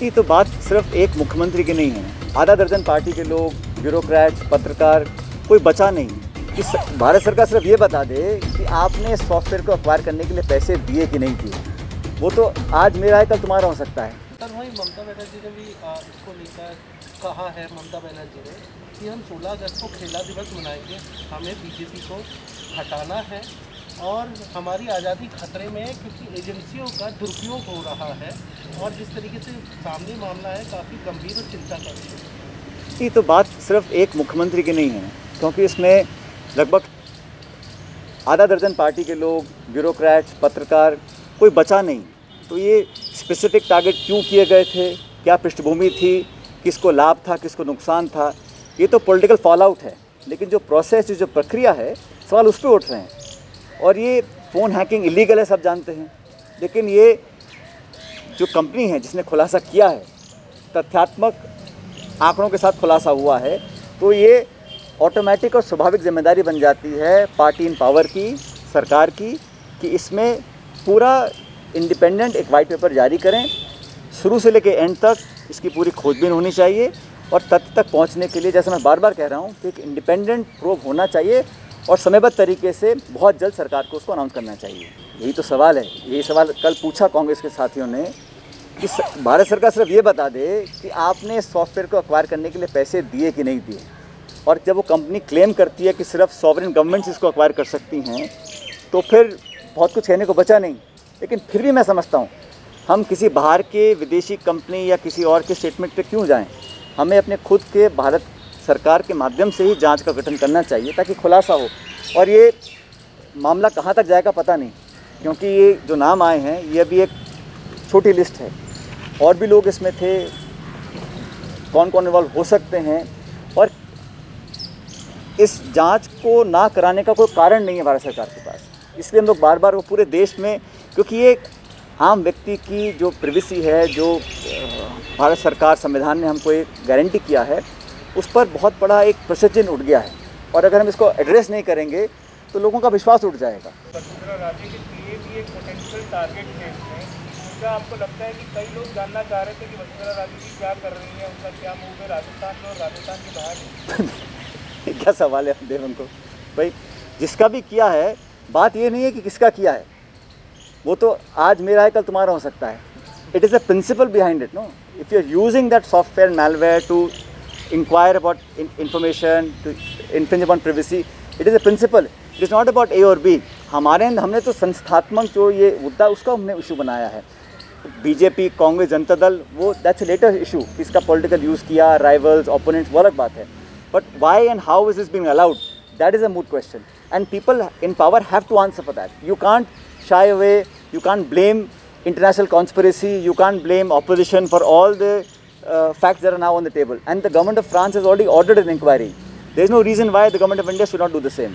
ये तो बात सिर्फ एक मुख्यमंत्री की नहीं है। आधा दर्जन पार्टी के लोग, ब्यूरोक्रेट्स, पत्रकार, कोई बचा नहीं कि भारत सरकार सिर्फ ये बता दे कि आपने सॉफ्टवेयर को एक्वायर करने के लिए पैसे दिए कि नहीं दिए। वो तो आज मेरा है, कल तुम्हारा हो सकता है। सर वही ममता बनर्जी ने भी इसको लेकर कहा है, ममता बनर्जी ने, कि हम 16 अगस्त को खेला दिवस मनाएंगे, हमें बीजेपी को हटाना है और हमारी आज़ादी खतरे में है क्योंकि एजेंसियों का दुरुपयोग हो रहा है और जिस तरीके से सामने मामला है काफ़ी गंभीर और चिंता का विषय। ये तो बात सिर्फ एक मुख्यमंत्री की नहीं है, क्योंकि इसमें लगभग आधा दर्जन पार्टी के लोग, ब्यूरोक्रेट्स, पत्रकार, कोई बचा नहीं। तो ये स्पेसिफिक टारगेट क्यों किए गए थे, क्या पृष्ठभूमि थी, किसको लाभ था, किसको नुकसान था, ये तो पॉलिटिकल फॉल आउट है। लेकिन जो प्रोसेस, जो प्रक्रिया है, सवाल उस पर उठ रहे हैं। और ये फ़ोन हैकिंग इलीगल है, सब जानते हैं। लेकिन ये जो कंपनी है जिसने खुलासा किया है, तथ्यात्मक आंकड़ों के साथ खुलासा हुआ है, तो ये ऑटोमेटिक और स्वाभाविक जिम्मेदारी बन जाती है पार्टी इन पावर की, सरकार की, कि इसमें पूरा इंडिपेंडेंट एक वाइट पेपर जारी करें। शुरू से लेकर एंड तक इसकी पूरी खोजबीन होनी चाहिए और तथ्य तक पहुंचने के लिए, जैसे मैं बार बार कह रहा हूं, कि एक इंडिपेंडेंट प्रोब होना चाहिए और समयबद्ध तरीके से बहुत जल्द सरकार को उसको अनाउंस करना चाहिए। यही तो सवाल है। यही सवाल कल पूछा कांग्रेस के साथियों ने कि भारत सरकार सिर्फ ये बता दे कि आपने सॉफ्टवेयर को एक्वायर करने के लिए पैसे दिए कि नहीं दिए। और जब वो कंपनी क्लेम करती है कि सिर्फ सॉवरेन गवर्नमेंट्स इसको एक्वायर कर सकती हैं, तो फिर बहुत कुछ कहने को बचा नहीं। लेकिन फिर भी मैं समझता हूँ, हम किसी बाहर के विदेशी कंपनी या किसी और के स्टेटमेंट पे क्यों जाएं। हमें अपने खुद के भारत सरकार के माध्यम से ही जांच का गठन करना चाहिए ताकि खुलासा हो। और ये मामला कहाँ तक जाएगा पता नहीं, क्योंकि ये जो नाम आए हैं ये अभी एक छोटी लिस्ट है। और भी लोग इसमें थे, कौन कौन इन्वॉल्व हो सकते हैं। और इस जांच को ना कराने का कोई कारण नहीं है भारत सरकार के पास। इसलिए हम लोग बार बार वो पूरे देश में, क्योंकि ये आम व्यक्ति की जो प्रिवेसी है, जो भारत सरकार संविधान ने हमको एक गारंटी किया है, उस पर बहुत बड़ा एक प्रश्न चिन्ह उठ गया है। और अगर हम इसको एड्रेस नहीं करेंगे तो लोगों का विश्वास उठ जाएगा। वसुंधरा राजे के लिए भी एक पोटेंशियल टारगेट है इसमें। क्या आपको लगता है कि कई लोग जानना चाह रहे थे कि वसुंधरा राजे जी क्या कर रही हैं, उनका क्या मूव है राजस्थान में और राजस्थान के बाहर? क्या सवाल है देव उनको भाई, जिसका भी किया है, बात ये नहीं है कि किसका किया है। वो तो आज मेरा है, कल तुम्हारा हो सकता है। It is a principle behind it, no. If you are using that software malware to inquire about information, to infringe upon privacy, it is a principle. It is not about A और B. हमने तो संस्थात्मक जो ये मुद्दा उसका हमने issue बनाया है। बीजेपी, कांग्रेस, जनता दल, वो दैट्स अ लेटर इशू। इसका पॉलिटिकल यूज़ किया, राइवल्स, ओपोनेंट्स, वो अलग बात है। But why and how is this being allowed, that is a moot question and people in power have to answer for that. You can't shy away, you can't blame international conspiracy, you can't blame opposition for all the facts that are now on the table. And the government of France has already ordered an inquiry. There is no reason why the government of India should not do the same.